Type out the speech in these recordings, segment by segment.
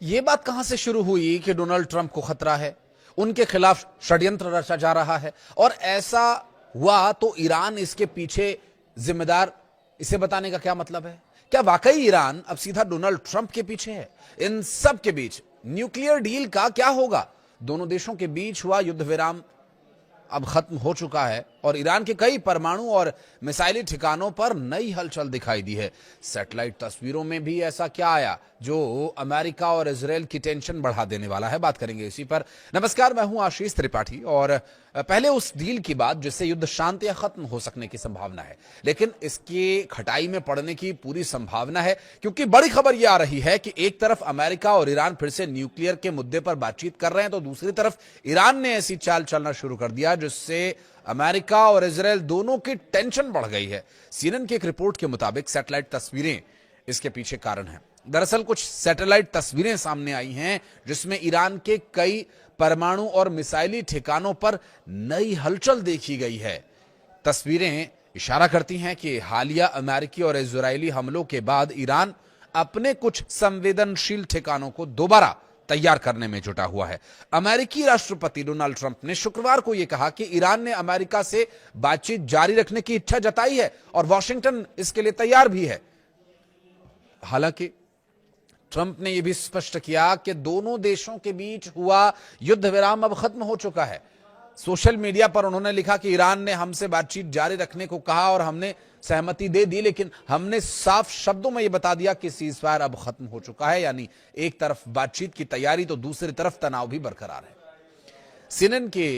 ये बात कहां से शुरू हुई कि डोनाल्ड ट्रंप को खतरा है, उनके खिलाफ षड्यंत्र रचा जा रहा है, और ऐसा हुआ तो ईरान इसके पीछे जिम्मेदार, इसे बताने का क्या मतलब है? क्या वाकई ईरान अब सीधा डोनाल्ड ट्रंप के पीछे है? इन सब के बीच न्यूक्लियर डील का क्या होगा? दोनों देशों के बीच हुआ युद्ध विराम अब खत्म हो चुका है और ईरान के कई परमाणु और मिसाइली ठिकानों पर नई हलचल दिखाई दी है। सैटेलाइट तस्वीरों में भी ऐसा क्या आया जो अमेरिका और इजराइल की टेंशन बढ़ा देने वाला है? बात करेंगे इसी पर। नमस्कार, मैं हूं आशीष त्रिपाठी। और पहले उस डील की बात जिससे युद्ध शांत या खत्म हो सकने की संभावना है, लेकिन इसकी खटाई में पड़ने की पूरी संभावना है, क्योंकि बड़ी खबर यह आ रही है कि एक तरफ अमेरिका और ईरान फिर से न्यूक्लियर के मुद्दे पर बातचीत कर रहे हैं, तो दूसरी तरफ ईरान ने ऐसी चाल चलना शुरू कर दिया जिससे अमेरिका और इजराइल दोनों की टेंशन बढ़ गई है। सीएनएन की एक रिपोर्ट के मुताबिक सैटेलाइट तस्वीरें इसके पीछे कारण हैं। दरअसल कुछ सैटेलाइट तस्वीरें सामने आई हैं जिसमें ईरान के कई परमाणु और मिसाइली ठिकानों पर नई हलचल देखी गई है। तस्वीरें इशारा करती हैं कि हालिया अमेरिकी और इजरायली हमलों के बाद ईरान अपने कुछ संवेदनशील ठिकानों को दोबारा तैयार करने में जुटा हुआ है। अमेरिकी राष्ट्रपति डोनाल्ड ट्रंप ने शुक्रवार को यह कहा कि ईरान ने अमेरिका से बातचीत जारी रखने की इच्छा जताई है और वॉशिंगटन इसके लिए तैयार भी है। हालांकि ट्रंप ने यह भी स्पष्ट किया कि दोनों देशों के बीच हुआ युद्ध विराम अब खत्म हो चुका है। सोशल मीडिया पर उन्होंने लिखा कि ईरान ने हमसे बातचीत जारी रखने को कहा और हमने सहमति दे दी, लेकिन हमने साफ शब्दों में यह बता दिया कि सीजफायर अब खत्म हो चुका है। यानी एक तरफ बातचीत की तैयारी तो दूसरी तरफ तनाव भी बरकरार है। सीएनएन के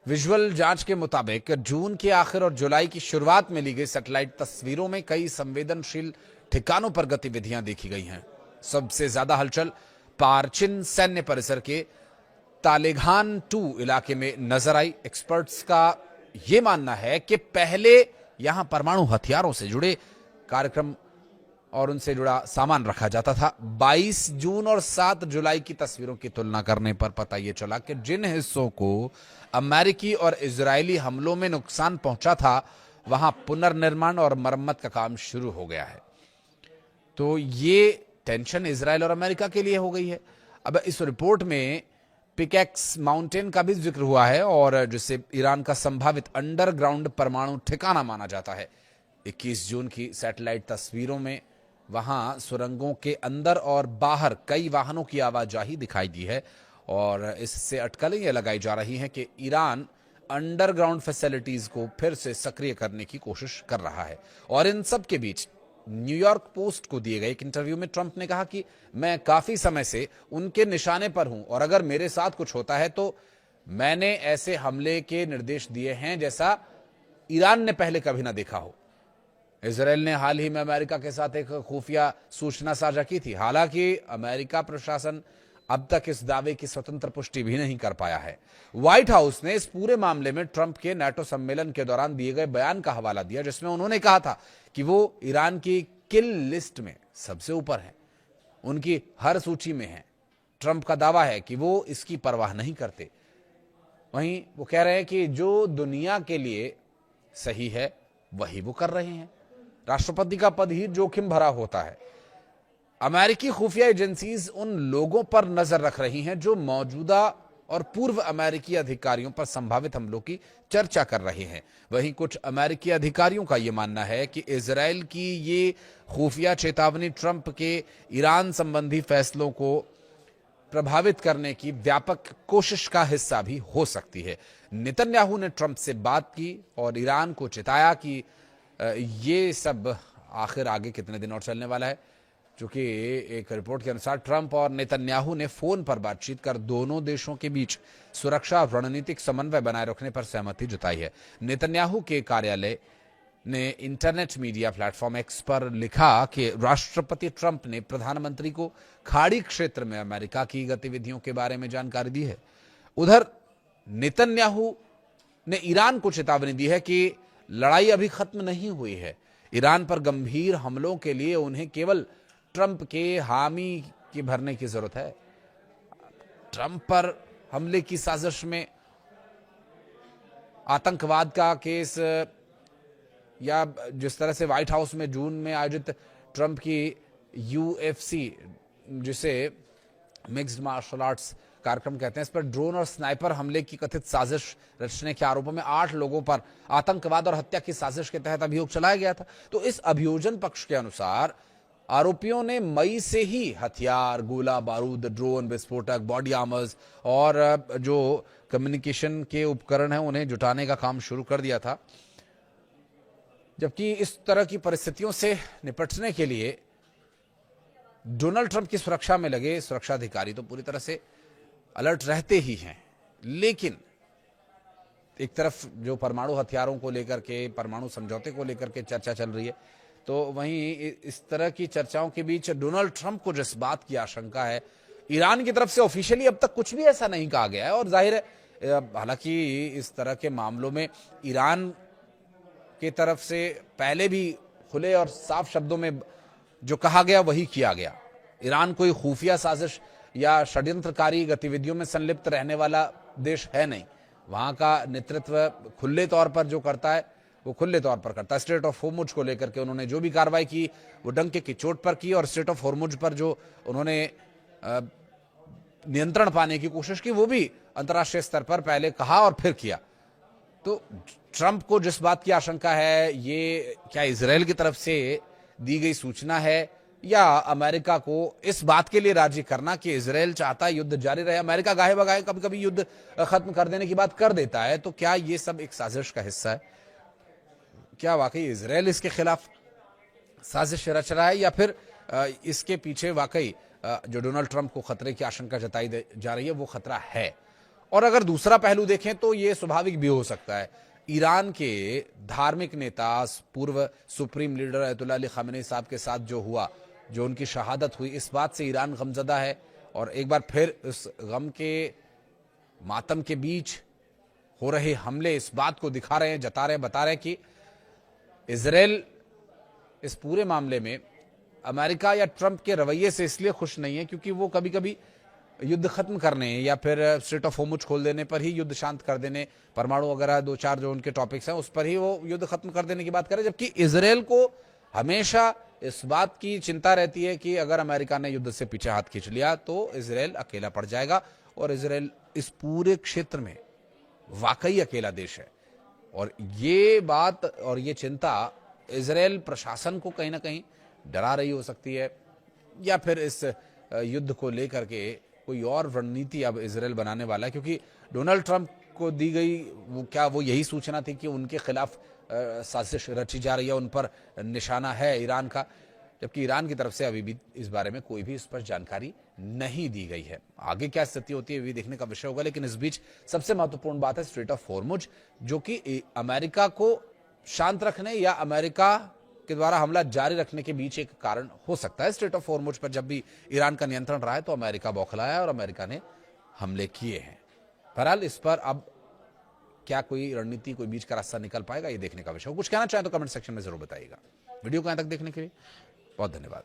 विजुअल जांच के मुताबिक जून के आखिर और जुलाई की शुरुआत में ली गई सैटेलाइट तस्वीरों में कई संवेदनशील ठिकानों पर गतिविधियां देखी गई हैं। सबसे ज्यादा हलचल पारचिन सैन्य परिसर के तालेगान 2 इलाके में नजर आई। एक्सपर्ट्स का यह मानना है कि पहले यहां परमाणु हथियारों से जुड़े कार्यक्रम और उनसे जुड़ा सामान रखा जाता था। 22 जून और 7 जुलाई की तस्वीरों की तुलना करने पर पता यह चला कि जिन हिस्सों को अमेरिकी और इजरायली हमलों में नुकसान पहुंचा था, वहां पुनर्निर्माण और मरम्मत का काम शुरू हो गया है। तो ये टेंशन इजरायल और अमेरिका के लिए हो गई है। अब इस रिपोर्ट में पिकैक्स माउंटेन का भी जिक्र हुआ है और जिसे ईरान का संभावित अंडरग्राउंड परमाणु ठिकाना माना जाता है। 21 जून की सैटेलाइट तस्वीरों में वहां सुरंगों के अंदर और बाहर कई वाहनों की आवाजाही दिखाई दी है और इससे अटकलें यह लगाई जा रही हैं कि ईरान अंडरग्राउंड फैसिलिटीज को फिर से सक्रिय करने की कोशिश कर रहा है। और इन सब के बीच न्यूयॉर्क पोस्ट को दिए गए एक इंटरव्यू में ट्रंप ने कहा कि मैं काफी समय से उनके निशाने पर हूं और अगर मेरे साथ कुछ होता है तो मैंने ऐसे हमले के निर्देश दिए हैं जैसा ईरान ने पहले कभी ना देखा हो। इजराइल ने हाल ही में अमेरिका के साथ एक खुफिया सूचना साझा की थी। हालांकि अमेरिका प्रशासन अब तक इस दावे की स्वतंत्र पुष्टि भी नहीं कर पाया है। व्हाइट हाउस ने इस पूरे मामले में ट्रंप के नाटो सम्मेलन के दौरान दिए गए बयान का हवाला दिया, जिसमें उन्होंने कहा था कि वो ईरान की किल लिस्ट में सबसे ऊपर है, उनकी हर सूची में है। ट्रंप का दावा है कि वो इसकी परवाह नहीं करते। वहीं वो कह रहे हैं कि जो दुनिया के लिए सही है वही वो कर रहे हैं। राष्ट्रपति का पद ही जोखिम भरा होता है। अमेरिकी खुफिया एजेंसीज उन लोगों पर नजर रख रही हैं जो मौजूदा और पूर्व अमेरिकी अधिकारियों पर संभावित हमलों की चर्चा कर रहे हैं। वहीं कुछ अमेरिकी अधिकारियों का यह मानना है कि इजराइल की ये खुफिया चेतावनी ट्रंप के ईरान संबंधी फैसलों को प्रभावित करने की व्यापक कोशिश का हिस्सा भी हो सकती है। नेतन्याहू ने ट्रंप से बात की और ईरान को चेताया कि ये सब आखिर आगे कितने दिन और चलने वाला है। चूंकि एक रिपोर्ट के अनुसार ट्रंप और नेतन्याहू ने फोन पर बातचीत कर दोनों देशों के बीच सुरक्षा और रणनीतिक समन्वय बनाए रखने पर सहमति जताई है। नेतन्याहू के कार्यालय ने इंटरनेट मीडिया प्लेटफॉर्म एक्स पर लिखा कि राष्ट्रपति ट्रंप ने प्रधानमंत्री को खाड़ी क्षेत्र में अमेरिका की गतिविधियों के बारे में जानकारी दी है। उधर नेतन्याहू ने ईरान को चेतावनी दी है कि लड़ाई अभी खत्म नहीं हुई है। ईरान पर गंभीर हमलों के लिए उन्हें केवल ट्रंप के हामी की भरने की जरूरत है। ट्रंप पर हमले की साजिश में आतंकवाद का केस या जिस तरह से व्हाइट हाउस में जून में आयोजित ट्रंप की UFC जिसे मिक्स्ड मार्शल आर्ट्स कार्यक्रम कहते हैं, इस पर ड्रोन और स्नाइपर हमले की कथित साजिश रचने के आरोपों में 8 लोगों पर आतंकवाद और हत्या की साजिश के तहत अभियोग चलाया गया था। तो इस अभियोजन पक्ष के अनुसार आरोपियों ने मई से ही हथियार, गोला बारूद, ड्रोन, विस्फोटक, बॉडी आर्मर्स और जो कम्युनिकेशन के उपकरण हैं उन्हें जुटाने का काम शुरू कर दिया था। जबकि इस तरह की परिस्थितियों से निपटने के लिए डोनाल्ड ट्रंप की सुरक्षा में लगे सुरक्षा अधिकारी तो पूरी तरह से अलर्ट रहते ही हैं, लेकिन एक तरफ जो परमाणु हथियारों को लेकर के, परमाणु समझौते को लेकर के चर्चा चल रही है, तो वहीं इस तरह की चर्चाओं के बीच डोनाल्ड ट्रंप को जिस बात की आशंका है, ईरान की तरफ से ऑफिशियली अब तक कुछ भी ऐसा नहीं कहा गया है। और जाहिर है, हालांकि इस तरह के मामलों में ईरान की तरफ से पहले भी खुले और साफ शब्दों में जो कहा गया वही किया गया। ईरान कोई खुफिया साजिश या षड्यंत्रकारी गतिविधियों में संलिप्त रहने वाला देश है नहीं। वहां का नेतृत्व खुले तौर पर जो करता है वो खुले तौर पर करता है। स्ट्रेट ऑफ होर्मुज को लेकर के उन्होंने जो भी कार्रवाई की वो डंके की चोट पर की, और स्ट्रेट ऑफ होर्मुज पर जो उन्होंने नियंत्रण पाने की कोशिश की वो भी अंतर्राष्ट्रीय स्तर पर पहले कहा और फिर किया। तो ट्रंप को जिस बात की आशंका है, ये क्या इजराइल की तरफ से दी गई सूचना है या अमेरिका को इस बात के लिए राजी करना कि इजराइल चाहता है युद्ध जारी रहे। अमेरिका गाहे बगाहे कभी कभी युद्ध खत्म कर देने की बात कर देता है, तो क्या ये सब एक साजिश का हिस्सा है? क्या वाकई इजराइल इसके खिलाफ साजिश रच रहा है, या फिर इसके पीछे वाकई जो डोनाल्ड ट्रंप को खतरे की आशंका जताई जा रही है वो खतरा है? और अगर दूसरा पहलू देखें तो ये स्वाभाविक भी हो सकता है। ईरान के धार्मिक नेता, पूर्व supreme leader Ayatollah Ali Khamenei साहब के साथ जो हुआ, जो उनकी शहादत हुई, इस बात से ईरान गमजदा है और एक बार फिर इस गम के मातम के बीच हो रहे हमले इस बात को दिखा रहे हैं, जता रहे हैं, बता रहे हैं कि इजराइल इस पूरे मामले में अमेरिका या ट्रंप के रवैये से इसलिए खुश नहीं है क्योंकि वो कभी कभी युद्ध खत्म करने या फिर स्ट्रेट ऑफ होर्मुज खोल देने पर ही युद्ध शांत कर देने, परमाणु वगैरह 2-4 जो उनके टॉपिक्स हैं उस पर ही वो युद्ध खत्म कर देने की बात करें, जबकि इजराइल को हमेशा इस बात की चिंता रहती है कि अगर अमेरिका ने युद्ध से पीछे हाथ खींच लिया तो इजराइल अकेला पड़ जाएगा, और इजराइल इस पूरे क्षेत्र में वाकई अकेला देश है। और ये बात और ये चिंता इजराइल प्रशासन को कहीं ना कहीं डरा रही हो सकती है, या फिर इस युद्ध को लेकर के कोई और रणनीति अब इजराइल बनाने वाला है, क्योंकि डोनाल्ड ट्रंप को दी गई वो यही सूचना थी कि उनके खिलाफ साजिश रची जा रही है, उन पर निशाना है ईरान का, जबकि ईरान की तरफ से अभी भी इस बारे में कोई भी इस पर जानकारी नहीं दी गई है। आगे क्या स्थिति होती है ये देखने का विषय होगा, लेकिन इस बीच सबसे महत्वपूर्ण बात है स्ट्रेट ऑफ होर्मुज, जो कि अमेरिका को शांत रखने या अमेरिका के द्वारा हमला जारी रखने के बीच एक कारण हो सकता है। स्ट्रेट ऑफ होर्मुज पर जब भी ईरान का नियंत्रण रहा है तो अमेरिका बौखलाया और अमेरिका ने हमले किए हैं। बहरहाल इस पर अब क्या कोई रणनीति, कोई बीच का रास्ता निकल पाएगा, ये देखने का विषय हो। कुछ कहना चाहें तो कमेंट सेक्शन में जरूर बताइएगा। वीडियो को यहां तक देखने के लिए बहुत धन्यवाद।